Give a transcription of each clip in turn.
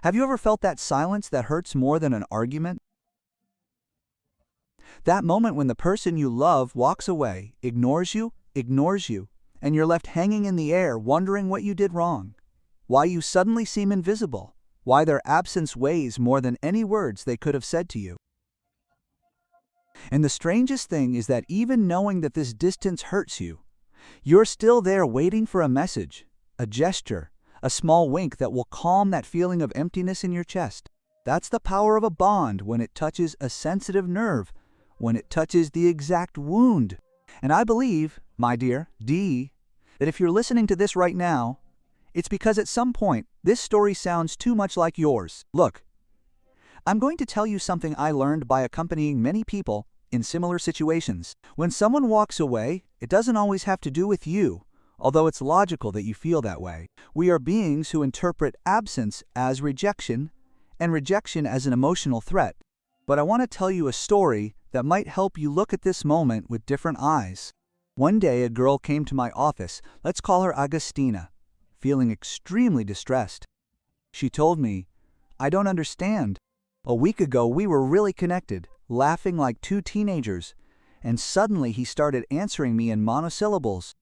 Have you ever felt that silence that hurts more than an argument? That moment when the person you love walks away, ignores you, and you're left hanging in the air wondering what you did wrong, why you suddenly seem invisible, why their absence weighs more than any words they could have said to you. And the strangest thing is that even knowing that this distance hurts you, you're still there waiting for a message, a gesture, a small wink that will calm that feeling of emptiness in your chest. That's the power of a bond when it touches a sensitive nerve, when it touches the exact wound. And I believe, my dear D, that if you're listening to this right now, it's because at some point this story sounds too much like yours. Look, I'm going to tell you something I learned by accompanying many people in similar situations. When someone walks away, it doesn't always have to do with you, although it's logical that you feel that way. We are beings who interpret absence as rejection and rejection as an emotional threat. But I want to tell you a story that might help you look at this moment with different eyes. One day a girl came to my office, let's call her Agustina, feeling extremely distressed. She told me, "I don't understand. A week ago we were really connected, laughing like two teenagers, and suddenly he started answering me in monosyllables.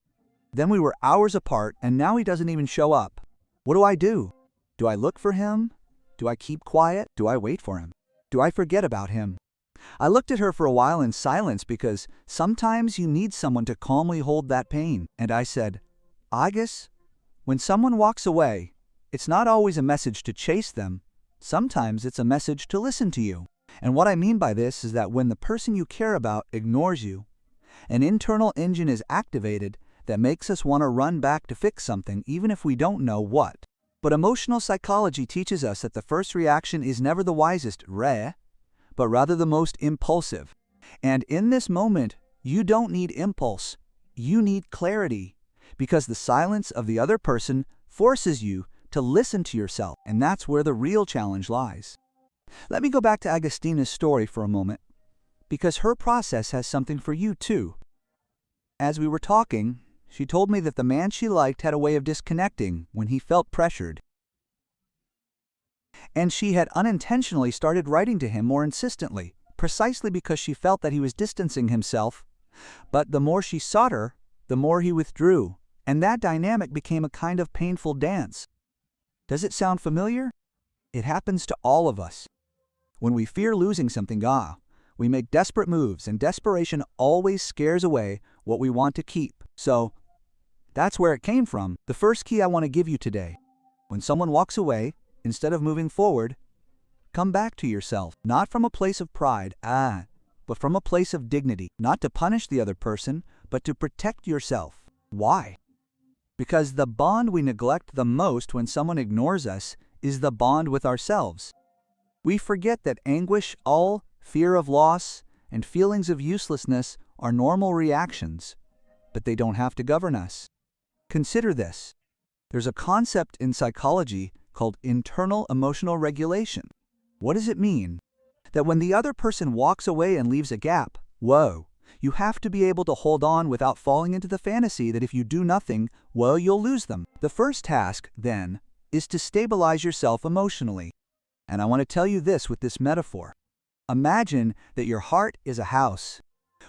Then we were hours apart and now he doesn't even show up. What do I do? Do I look for him? Do I keep quiet? Do I wait for him? Do I forget about him?" I looked at her for a while in silence because sometimes you need someone to calmly hold that pain. And I said, "Agus, when someone walks away, it's not always a message to chase them. Sometimes it's a message to listen to you." And what I mean by this is that when the person you care about ignores you, an internal engine is activated that makes us want to run back to fix something even if we don't know what. But emotional psychology teaches us that the first reaction is never the wisest, but rather the most impulsive. And in this moment, you don't need impulse, you need clarity, because the silence of the other person forces you to listen to yourself, and that's where the real challenge lies. Let me go back to Agustina's story for a moment, because her process has something for you too. As we were talking, she told me that the man she liked had a way of disconnecting when he felt pressured. And she had unintentionally started writing to him more insistently, precisely because she felt that he was distancing himself. But the more she sought her, the more he withdrew, and that dynamic became a kind of painful dance. Does it sound familiar? It happens to all of us. When we fear losing something, we make desperate moves, and desperation always scares away what we want to keep. So, that's where it came from. The first key I want to give you today. When someone walks away, instead of moving forward, come back to yourself, not from a place of pride, but from a place of dignity, not to punish the other person, but to protect yourself. Why? Because the bond we neglect the most when someone ignores us is the bond with ourselves. We forget that anguish, fear of loss, and feelings of uselessness are normal reactions, but they don't have to govern us. Consider this. There's a concept in psychology called internal emotional regulation. What does it mean? That when the other person walks away and leaves a gap, you have to be able to hold on without falling into the fantasy that if you do nothing, you'll lose them. The first task, then, is to stabilize yourself emotionally. And I want to tell you this with this metaphor. Imagine that your heart is a house.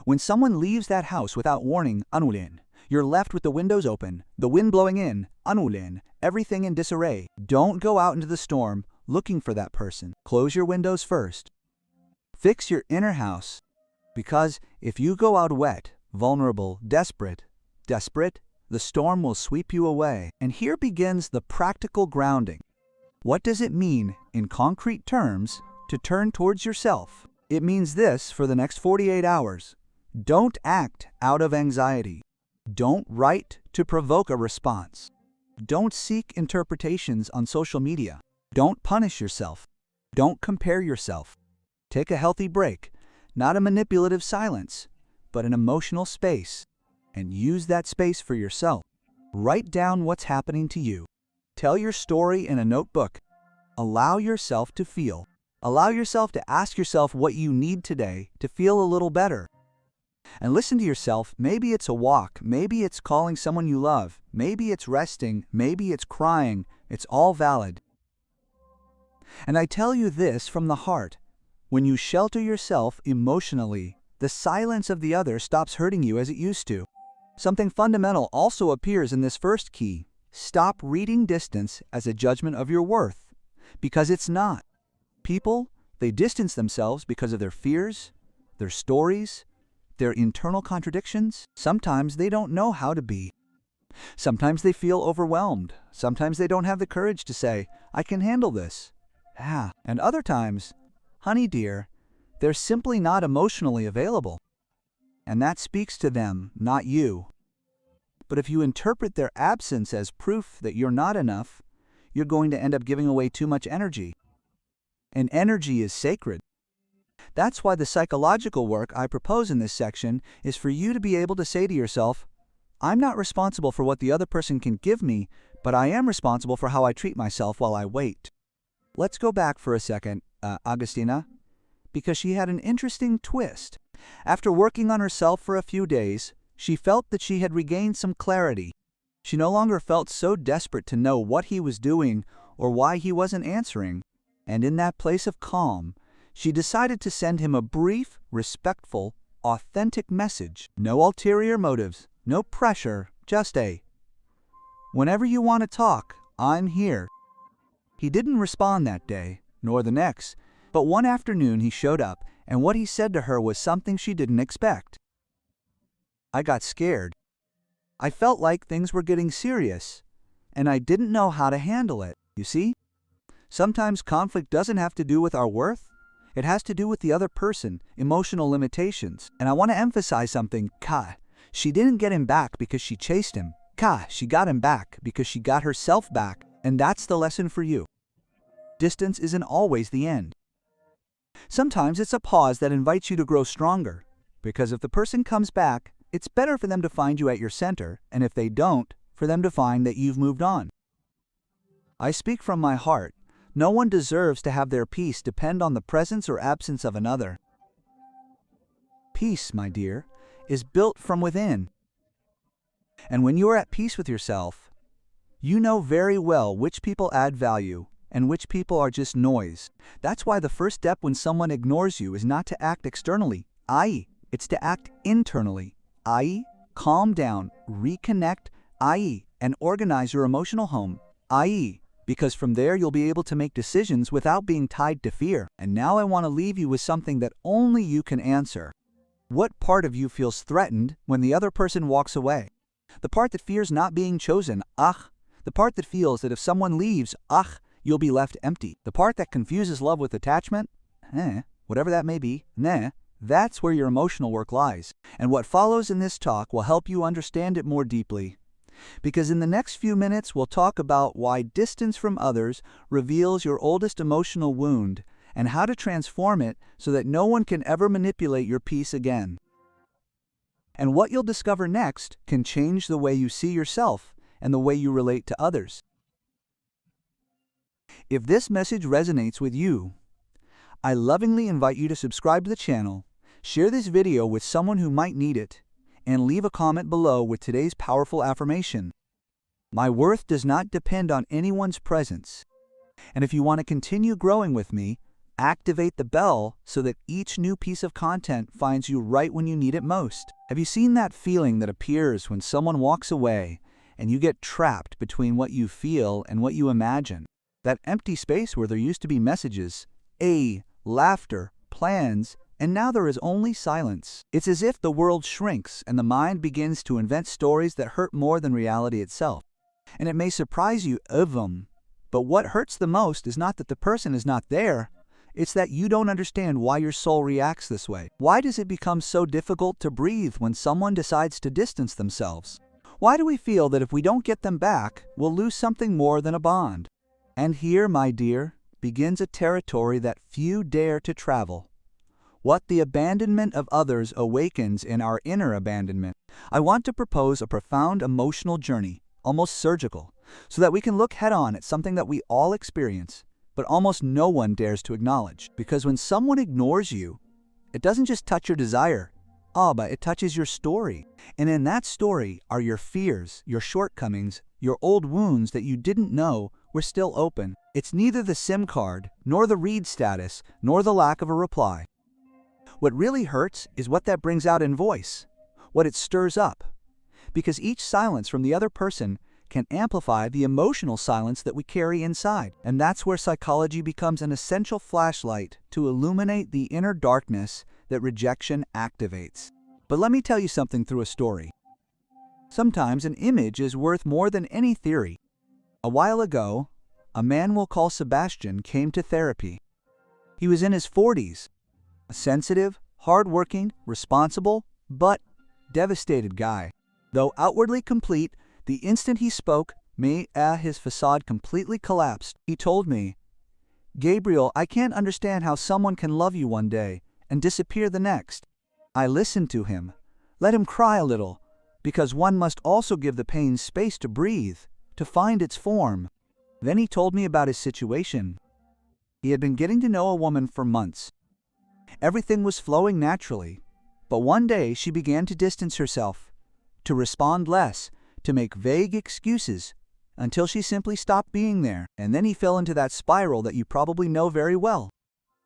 When someone leaves that house without warning, you're left with the windows open, the wind blowing in, everything in disarray. Don't go out into the storm looking for that person. Close your windows first. Fix your inner house, because if you go out wet, vulnerable, desperate, the storm will sweep you away. And here begins the practical grounding. What does it mean, in concrete terms, to turn towards yourself? It means this for the next 48 hours. Don't act out of anxiety. Don't write to provoke a response. Don't seek interpretations on social media. Don't punish yourself. Don't compare yourself. Take a healthy break, not a manipulative silence, but an emotional space, and use that space for yourself. Write down what's happening to you. Tell your story in a notebook. Allow yourself to feel. Allow yourself to ask yourself what you need today to feel a little better. And listen to yourself. Maybe it's a walk. Maybe it's calling someone you love. Maybe it's resting. Maybe it's crying. It's all valid. And I tell you this from the heart. When you shelter yourself emotionally, the silence of the other stops hurting you as it used to. Something fundamental also appears in this first key. Stop reading distance as a judgment of your worth, because it's not. People, they distance themselves because of their fears, their stories, their internal contradictions. Sometimes they don't know how to be. Sometimes they feel overwhelmed. Sometimes they don't have the courage to say, I can handle this. And other times, honey dear, they're simply not emotionally available. And that speaks to them, not you. But if you interpret their absence as proof that you're not enough, you're going to end up giving away too much energy. And energy is sacred. That's why the psychological work I propose in this section is for you to be able to say to yourself, I'm not responsible for what the other person can give me, but I am responsible for how I treat myself while I wait. Let's go back for a second, Agustina, because she had an interesting twist. After working on herself for a few days, she felt that she had regained some clarity. She no longer felt so desperate to know what he was doing or why he wasn't answering, and in that place of calm, she decided to send him a brief, respectful, authentic message. No ulterior motives, no pressure, just whenever you want to talk, I'm here. He didn't respond that day, nor the next, but one afternoon he showed up, and what he said to her was something she didn't expect. I got scared. I felt like things were getting serious, and I didn't know how to handle it. You see? Sometimes conflict doesn't have to do with our worth. It has to do with the other person, emotional limitations. And I want to emphasize something. She didn't get him back because she chased him. She got him back because she got herself back. And that's the lesson for you. Distance isn't always the end. Sometimes it's a pause that invites you to grow stronger. Because if the person comes back, it's better for them to find you at your center, and if they don't, for them to find that you've moved on. I speak from my heart. No one deserves to have their peace depend on the presence or absence of another. Peace, my dear, is built from within. And when you are at peace with yourself, you know very well which people add value and which people are just noise. That's why the first step when someone ignores you is not to act externally, i.e., it's to act internally, i.e., calm down, reconnect, i.e., and organize your emotional home, i.e., because from there you'll be able to make decisions without being tied to fear. And now I want to leave you with something that only you can answer. What part of you feels threatened when the other person walks away? The part that fears not being chosen, the part that feels that if someone leaves, you'll be left empty. The part that confuses love with attachment, whatever that may be, that's where your emotional work lies. And what follows in this talk will help you understand it more deeply. Because in the next few minutes, we'll talk about why distance from others reveals your oldest emotional wound and how to transform it so that no one can ever manipulate your peace again. And what you'll discover next can change the way you see yourself and the way you relate to others. If this message resonates with you, I lovingly invite you to subscribe to the channel, share this video with someone who might need it, and leave a comment below with today's powerful affirmation. My worth does not depend on anyone's presence. And if you want to continue growing with me, activate the bell so that each new piece of content finds you right when you need it most. Have you seen that feeling that appears when someone walks away and you get trapped between what you feel and what you imagine? That empty space where there used to be messages, laughter, plans, and now there is only silence. It's as if the world shrinks and the mind begins to invent stories that hurt more than reality itself. And it may surprise you, but what hurts the most is not that the person is not there, it's that you don't understand why your soul reacts this way. Why does it become so difficult to breathe when someone decides to distance themselves? Why do we feel that if we don't get them back, we'll lose something more than a bond? And here, my dear, begins a territory that few dare to travel. What the abandonment of others awakens in our inner abandonment. I want to propose a profound emotional journey, almost surgical, so that we can look head-on at something that we all experience, but almost no one dares to acknowledge. Because when someone ignores you, it doesn't just touch your desire, but it touches your story. And in that story are your fears, your shortcomings, your old wounds that you didn't know we're still open. It's neither the SIM card, nor the read status, nor the lack of a reply. What really hurts is what that brings out in voice, what it stirs up. Because each silence from the other person can amplify the emotional silence that we carry inside. And that's where psychology becomes an essential flashlight to illuminate the inner darkness that rejection activates. But let me tell you something through a story. Sometimes an image is worth more than any theory. A while ago, a man we'll call Sebastian came to therapy. He was in his 40s, a sensitive, hard-working, responsible, but devastated guy. Though outwardly complete, the instant he spoke, his facade completely collapsed. He told me, "Gabriel, I can't understand how someone can love you one day and disappear the next." I listened to him, let him cry a little, because one must also give the pain space to breathe, to find its form. Then he told me about his situation. He had been getting to know a woman for months. Everything was flowing naturally, but one day she began to distance herself, to respond less, to make vague excuses, until she simply stopped being there. And then he fell into that spiral that you probably know very well.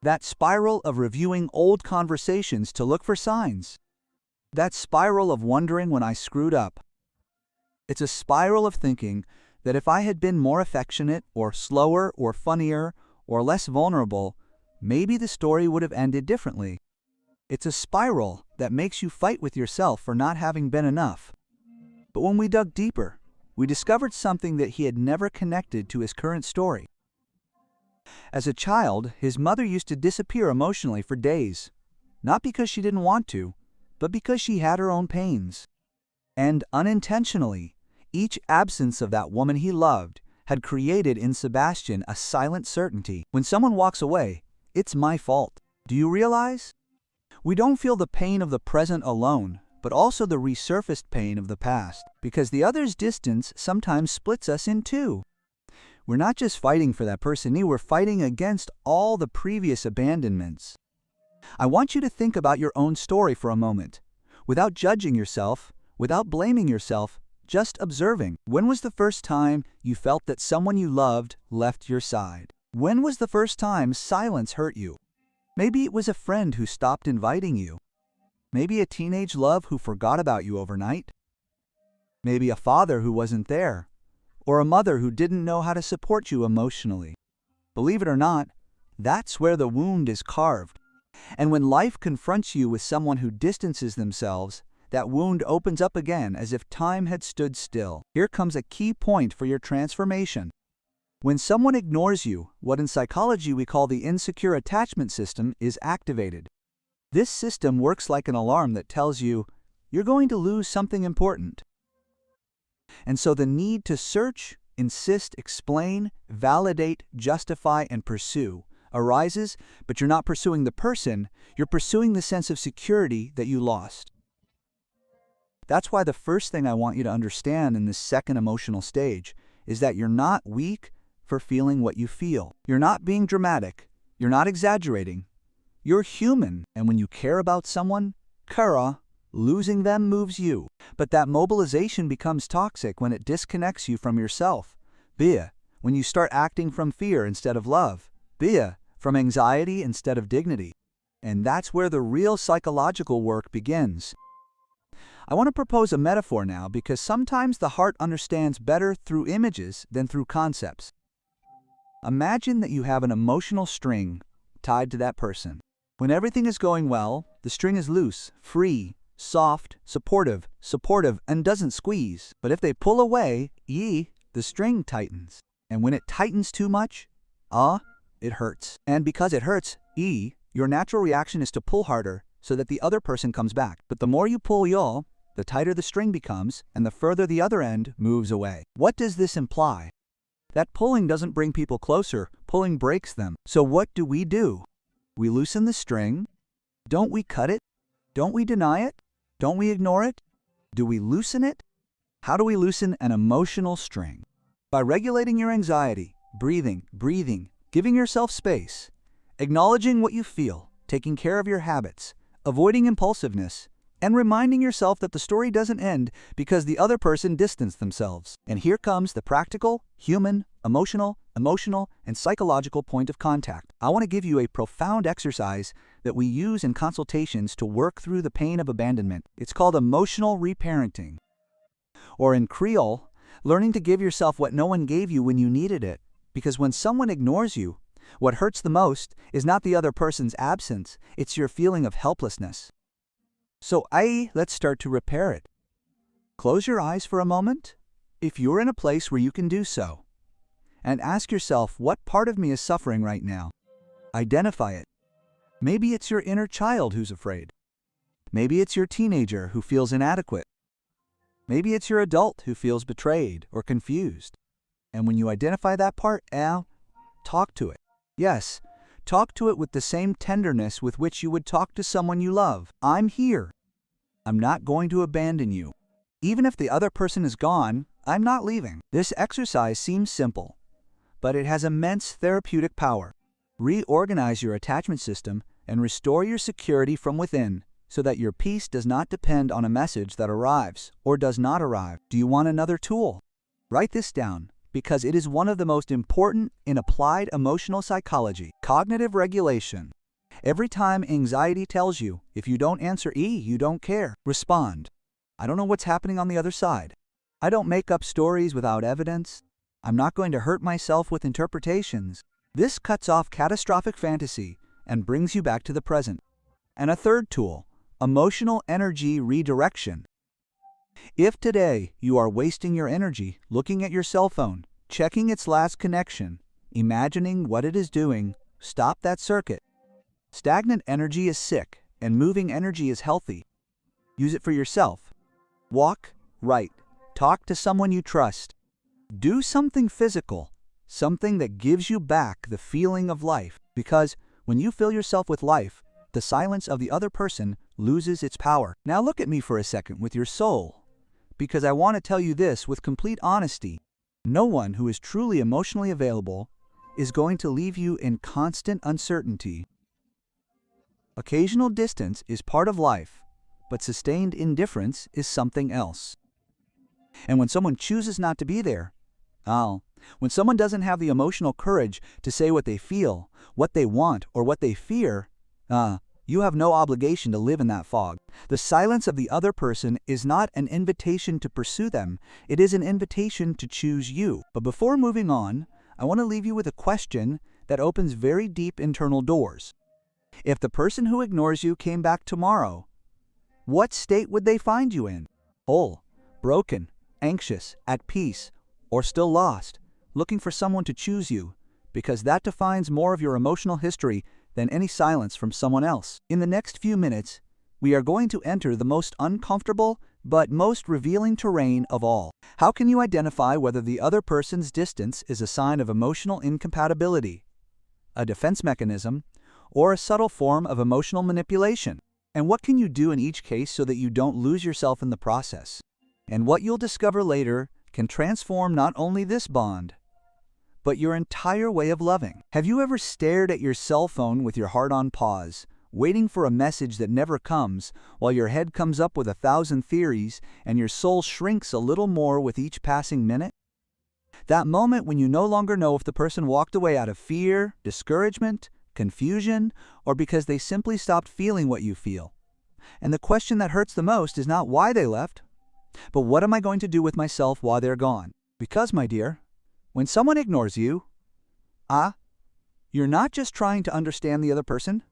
That spiral of reviewing old conversations to look for signs. That spiral of wondering when I screwed up. It's a spiral of thinking that if I had been more affectionate, or slower, or funnier, or less vulnerable, maybe the story would have ended differently. It's a spiral that makes you fight with yourself for not having been enough. But when we dug deeper, we discovered something that he had never connected to his current story. As a child, his mother used to disappear emotionally for days, not because she didn't want to, but because she had her own pains. And unintentionally, each absence of that woman he loved had created in Sebastian a silent certainty. When someone walks away, it's my fault. Do you realize? We don't feel the pain of the present alone, but also the resurfaced pain of the past, because the other's distance sometimes splits us in two. We're not just fighting for that person, we're fighting against all the previous abandonments. I want you to think about your own story for a moment, without judging yourself, without blaming yourself, just observing. When was the first time you felt that someone you loved left your side? When was the first time silence hurt you? Maybe it was a friend who stopped inviting you. Maybe a teenage love who forgot about you overnight. Maybe a father who wasn't there, or a mother who didn't know how to support you emotionally. Believe it or not, that's where the wound is carved. And when life confronts you with someone who distances themselves, that wound opens up again as if time had stood still. Here comes a key point for your transformation. When someone ignores you, what in psychology we call the insecure attachment system is activated. This system works like an alarm that tells you, you're going to lose something important. And so the need to search, insist, explain, validate, justify, and pursue arises, but you're not pursuing the person, you're pursuing the sense of security that you lost. That's why the first thing I want you to understand in this second emotional stage is that you're not weak for feeling what you feel. You're not being dramatic. You're not exaggerating. You're human, and when you care about someone, losing them moves you. But that mobilization becomes toxic when it disconnects you from yourself. When you start acting from fear instead of love. From anxiety instead of dignity. And that's where the real psychological work begins. I want to propose a metaphor now because sometimes the heart understands better through images than through concepts. Imagine that you have an emotional string tied to that person. When everything is going well, the string is loose, free, soft, supportive, and doesn't squeeze. But if they pull away, the string tightens. And when it tightens too much, it hurts. And because it hurts, your natural reaction is to pull harder so that the other person comes back. But the more you pull, the tighter the string becomes and the further the other end moves away. What does this imply? That pulling doesn't bring people closer, pulling breaks them. So what do? We loosen the string. Don't we cut it? Don't we deny it? Don't we ignore it? Do we loosen it? How do we loosen an emotional string? By regulating your anxiety, breathing, giving yourself space, acknowledging what you feel, taking care of your habits, avoiding impulsiveness, and reminding yourself that the story doesn't end because the other person distanced themselves. And here comes the practical, human, emotional, and psychological point of contact. I want to give you a profound exercise that we use in consultations to work through the pain of abandonment. It's called emotional reparenting. Or in Creole, learning to give yourself what no one gave you when you needed it. Because when someone ignores you, what hurts the most is not the other person's absence, it's your feeling of helplessness. So let's start to repair it. Close your eyes for a moment, if you're in a place where you can do so, and ask yourself, what part of me is suffering right now? Identify it. Maybe it's your inner child who's afraid. Maybe it's your teenager who feels inadequate. Maybe it's your adult who feels betrayed or confused. And when you identify that part, talk to it. Yes, talk to it with the same tenderness with which you would talk to someone you love. I'm here. I'm not going to abandon you. Even if the other person is gone, I'm not leaving. This exercise seems simple, but it has immense therapeutic power. Reorganize your attachment system and restore your security from within so that your peace does not depend on a message that arrives or does not arrive. Do you want another tool? Write this down, because it is one of the most important in applied emotional psychology. Cognitive regulation. Every time anxiety tells you, if you don't answer you don't care, respond. I don't know what's happening on the other side. I don't make up stories without evidence. I'm not going to hurt myself with interpretations. This cuts off catastrophic fantasy and brings you back to the present. And a third tool, emotional energy redirection. If today you are wasting your energy looking at your cell phone, checking its last connection, imagining what it is doing, stop that circuit. Stagnant energy is sick, and moving energy is healthy. Use it for yourself. Walk, write, talk to someone you trust. Do something physical, something that gives you back the feeling of life, because when you fill yourself with life, the silence of the other person loses its power. Now look at me for a second with your soul, because I want to tell you this with complete honesty. No one who is truly emotionally available is going to leave you in constant uncertainty. Occasional distance is part of life, but sustained indifference is something else. And when someone chooses not to be there, when someone doesn't have the emotional courage to say what they feel, what they want, or what they fear, you have no obligation to live in that fog. The silence of the other person is not an invitation to pursue them, it is an invitation to choose you. But before moving on, I want to leave you with a question that opens very deep internal doors. If the person who ignores you came back tomorrow, what state would they find you in? Whole, broken, anxious, at peace, or still lost, looking for someone to choose you, because that defines more of your emotional history than any silence from someone else. In the next few minutes, we are going to enter the most uncomfortable but most revealing terrain of all. How can you identify whether the other person's distance is a sign of emotional incompatibility, a defense mechanism, or a subtle form of emotional manipulation? And what can you do in each case so that you don't lose yourself in the process? And what you'll discover later can transform not only this bond, but your entire way of loving. Have you ever stared at your cell phone with your heart on pause, waiting for a message that never comes, while your head comes up with 1,000 theories and your soul shrinks a little more with each passing minute? That moment when you no longer know if the person walked away out of fear, discouragement, confusion, or because they simply stopped feeling what you feel. And the question that hurts the most is not why they left, but what am I going to do with myself while they're gone? Because, my dear, when someone ignores you, you're not just trying to understand the other person.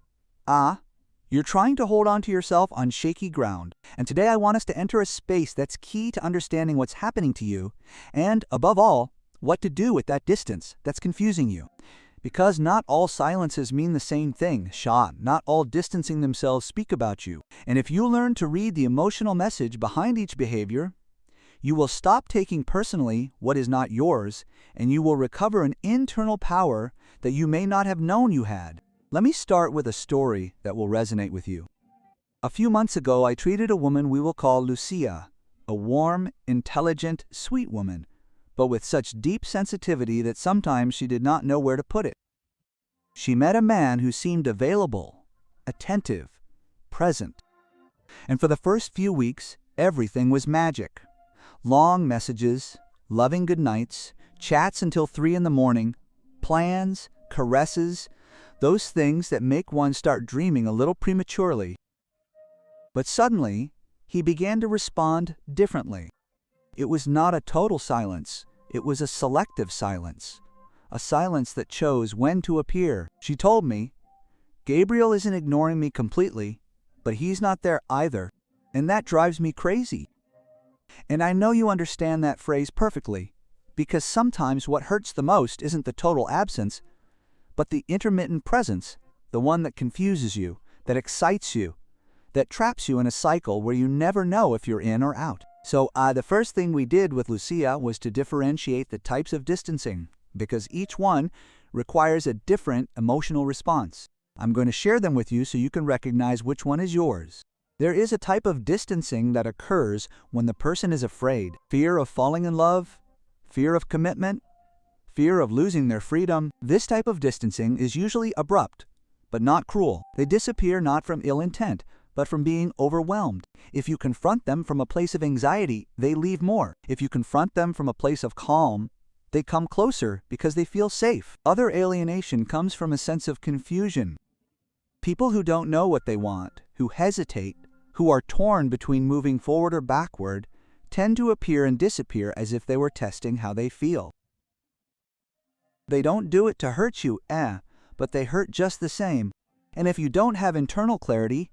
You're trying to hold on to yourself on shaky ground. And today I want us to enter a space that's key to understanding what's happening to you, and, above all, what to do with that distance that's confusing you. Because not all silences mean the same thing, not all distancing themselves speak about you. And if you learn to read the emotional message behind each behavior, you will stop taking personally what is not yours, and you will recover an internal power that you may not have known you had. Let me start with a story that will resonate with you. A few months ago, I treated a woman we will call Lucia, a warm, intelligent, sweet woman, but with such deep sensitivity that sometimes she did not know where to put it. She met a man who seemed available, attentive, present. And for the first few weeks, everything was magic. Long messages, loving goodnights, chats until 3 in the morning, plans, caresses, those things that make one start dreaming a little prematurely. But suddenly, he began to respond differently. It was not a total silence, it was a selective silence. A silence that chose when to appear. She told me, "Gabriel isn't ignoring me completely, but he's not there either, and that drives me crazy." And I know you understand that phrase perfectly, because sometimes what hurts the most isn't the total absence, but the intermittent presence, the one that confuses you, that excites you, that traps you in a cycle where you never know if you're in or out. So the first thing we did with Lucia was to differentiate the types of distancing, because each one requires a different emotional response. I'm going to share them with you so you can recognize which one is yours. There is a type of distancing that occurs when the person is afraid. Fear of falling in love, fear of commitment, fear of losing their freedom. This type of distancing is usually abrupt, but not cruel. They disappear not from ill intent, but from being overwhelmed. If you confront them from a place of anxiety, they leave more. If you confront them from a place of calm, they come closer because they feel safe. Other alienation comes from a sense of confusion. People who don't know what they want, who hesitate, who are torn between moving forward or backward, tend to appear and disappear as if they were testing how they feel. They don't do it to hurt you, but they hurt just the same. And if you don't have internal clarity,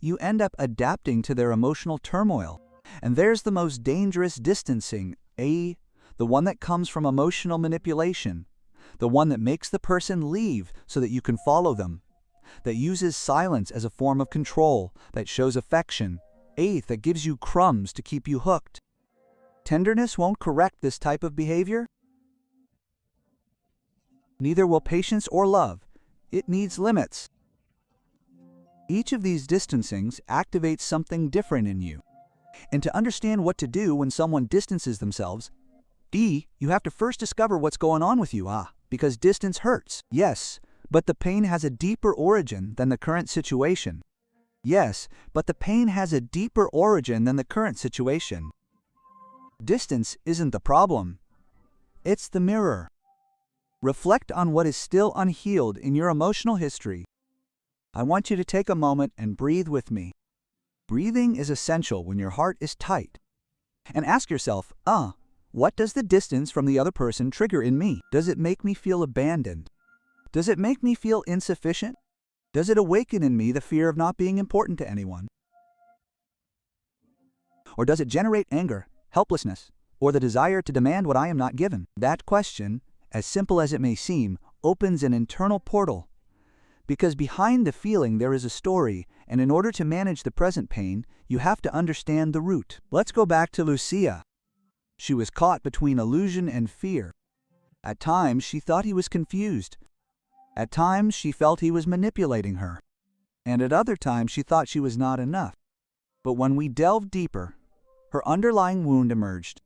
you end up adapting to their emotional turmoil. And there's the most dangerous distancing, the one that comes from emotional manipulation, the one that makes the person leave so that you can follow them, that uses silence as a form of control, that shows affection, that gives you crumbs to keep you hooked. Tenderness won't correct this type of behavior. Neither will patience or love. It needs limits. Each of these distancings activates something different in you. And to understand what to do when someone distances themselves, you have to first discover what's going on with you, because distance hurts. Yes, but the pain has a deeper origin than the current situation. Yes, but the pain has a deeper origin than the current situation. Distance isn't the problem. It's the mirror. Reflect on what is still unhealed in your emotional history. I want you to take a moment and breathe with me. Breathing is essential when your heart is tight. And ask yourself, what does the distance from the other person trigger in me? Does it make me feel abandoned? Does it make me feel insufficient? Does it awaken in me the fear of not being important to anyone? Or does it generate anger, helplessness, or the desire to demand what I am not given? That question, as simple as it may seem, opens an internal portal. Because behind the feeling there is a story, and in order to manage the present pain, you have to understand the root. Let's go back to Lucia. She was caught between illusion and fear. At times, she thought he was confused. At times, she felt he was manipulating her. And at other times, she thought she was not enough. But when we delved deeper, her underlying wound emerged.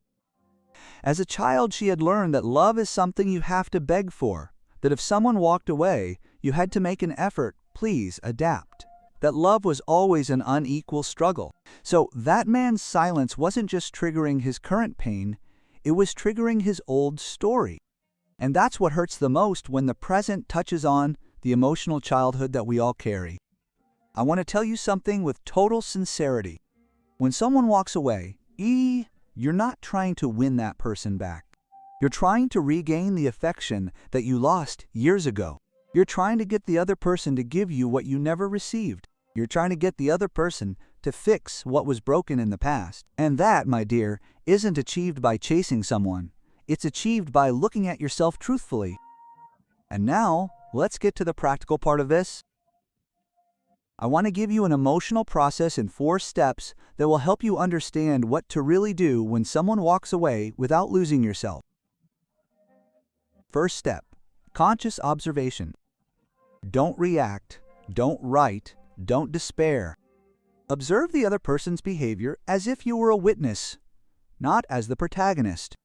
As a child, she had learned that love is something you have to beg for, that if someone walked away, you had to make an effort, please adapt. That love was always an unequal struggle. So that man's silence wasn't just triggering his current pain, it was triggering his old story. And that's what hurts the most when the present touches on the emotional childhood that we all carry. I want to tell you something with total sincerity. When someone walks away, you're not trying to win that person back. You're trying to regain the affection that you lost years ago. You're trying to get the other person to give you what you never received. You're trying to get the other person to fix what was broken in the past. And that, my dear, isn't achieved by chasing someone. It's achieved by looking at yourself truthfully. And now, let's get to the practical part of this. I want to give you an emotional process in 4 steps that will help you understand what to really do when someone walks away without losing yourself. First step, conscious observation. Don't react, don't write, don't despair. Observe the other person's behavior as if you were a witness, not as the protagonist.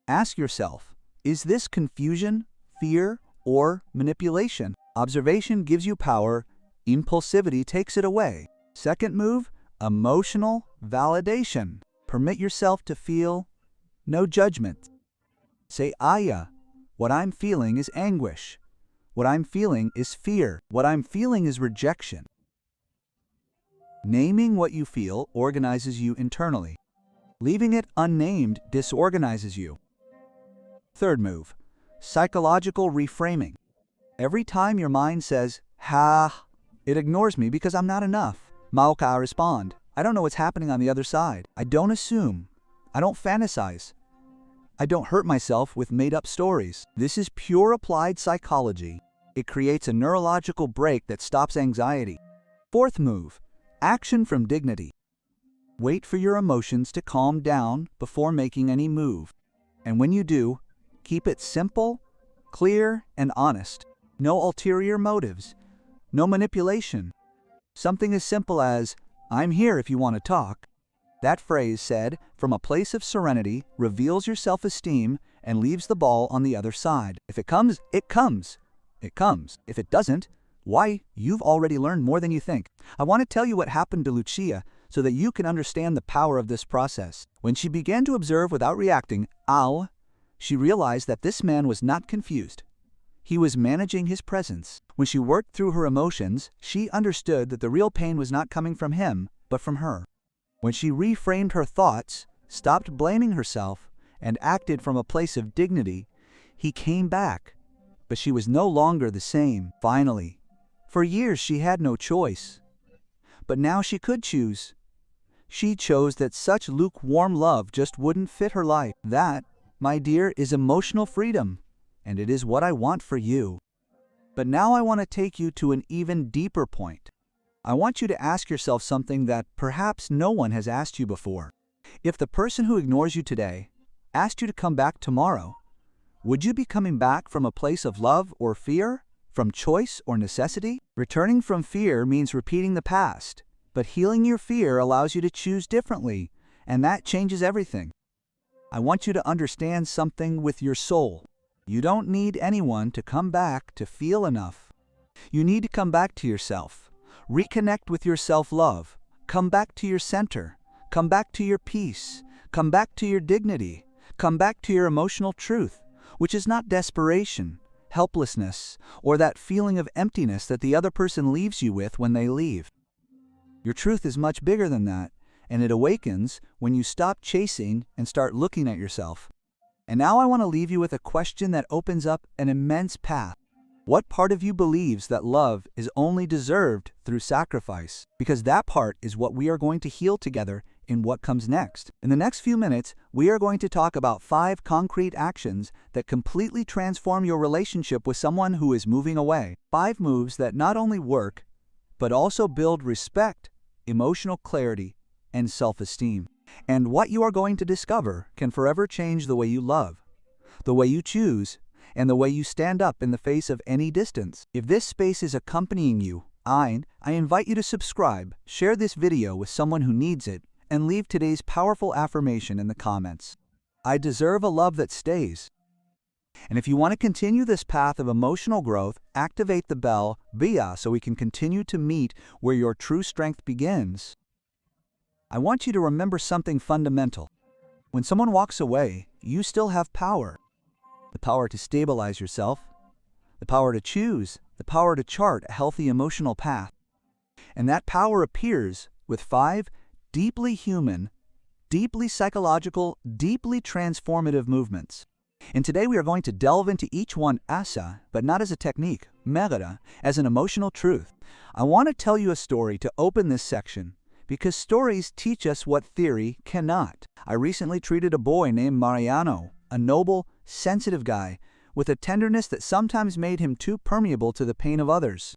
Ask yourself, is this confusion, fear, or manipulation? Observation gives you power, impulsivity takes it away. Second move, Emotional validation. Permit yourself to feel, no judgment. Say aya. What I'm feeling is anguish. What I'm feeling is fear. What I'm feeling is rejection. Naming what you feel organizes you internally. Leaving it unnamed disorganizes you. Third move, psychological reframing. Every time your mind says, ha, it ignores me because I'm not enough. Mauka respond, I don't know what's happening on the other side. I don't assume. I don't fantasize. I don't hurt myself with made-up stories. This is pure applied psychology. It creates a neurological break that stops anxiety. Fourth move, action from dignity. Wait for your emotions to calm down before making any move. And when you do, keep it simple, clear, and honest. No ulterior motives. No manipulation. Something as simple as, I'm here if you want to talk. That phrase said from a place of serenity reveals your self-esteem and leaves the ball on the other side. If it comes, it comes. It comes. If it doesn't, why, you've already learned more than you think. I want to tell you what happened to Lucia so that you can understand the power of this process. When she began to observe without reacting, ow, she realized that this man was not confused. He was managing his presence. When she worked through her emotions, she understood that the real pain was not coming from him, but from her. When she reframed her thoughts, stopped blaming herself, and acted from a place of dignity, he came back. But she was no longer the same, finally. For years she had no choice. But now she could choose. She chose that such lukewarm love just wouldn't fit her life. That, my dear, is emotional freedom, and it is what I want for you. But now I want to take you to an even deeper point. I want you to ask yourself something that perhaps no one has asked you before. If the person who ignores you today asked you to come back tomorrow, would you be coming back from a place of love or fear? From choice or necessity? Returning from fear means repeating the past, but healing your fear allows you to choose differently, and that changes everything. I want you to understand something with your soul. You don't need anyone to come back to feel enough. You need to come back to yourself. Reconnect with your self-love. Come back to your center. Come back to your peace. Come back to your dignity. Come back to your emotional truth, which is not desperation, helplessness, or that feeling of emptiness that the other person leaves you with when they leave. Your truth is much bigger than that, and it awakens when you stop chasing and start looking at yourself. And now I want to leave you with a question that opens up an immense path. What part of you believes that love is only deserved through sacrifice? Because that part is what we are going to heal together in what comes next. In the next few minutes, we are going to talk about 5 concrete actions that completely transform your relationship with someone who is moving away. 5 moves that not only work, but also build respect, emotional clarity, and self-esteem. And what you are going to discover can forever change the way you love, the way you choose, and the way you stand up in the face of any distance. If this space is accompanying you, I invite you to subscribe, share this video with someone who needs it, and leave today's powerful affirmation in the comments. I deserve a love that stays. And if you want to continue this path of emotional growth, activate the bell, BIA, so we can continue to meet where your true strength begins. I want you to remember something fundamental. When someone walks away, you still have power. The power to stabilize yourself, the power to choose, the power to chart a healthy emotional path. And that power appears with 5 deeply human, deeply psychological, deeply transformative movements. And today we are going to delve into each one asa, but not as a technique, megara, as an emotional truth. I want to tell you a story to open this section, because stories teach us what theory cannot. I recently treated a boy named Mariano, a noble, sensitive guy, with a tenderness that sometimes made him too permeable to the pain of others.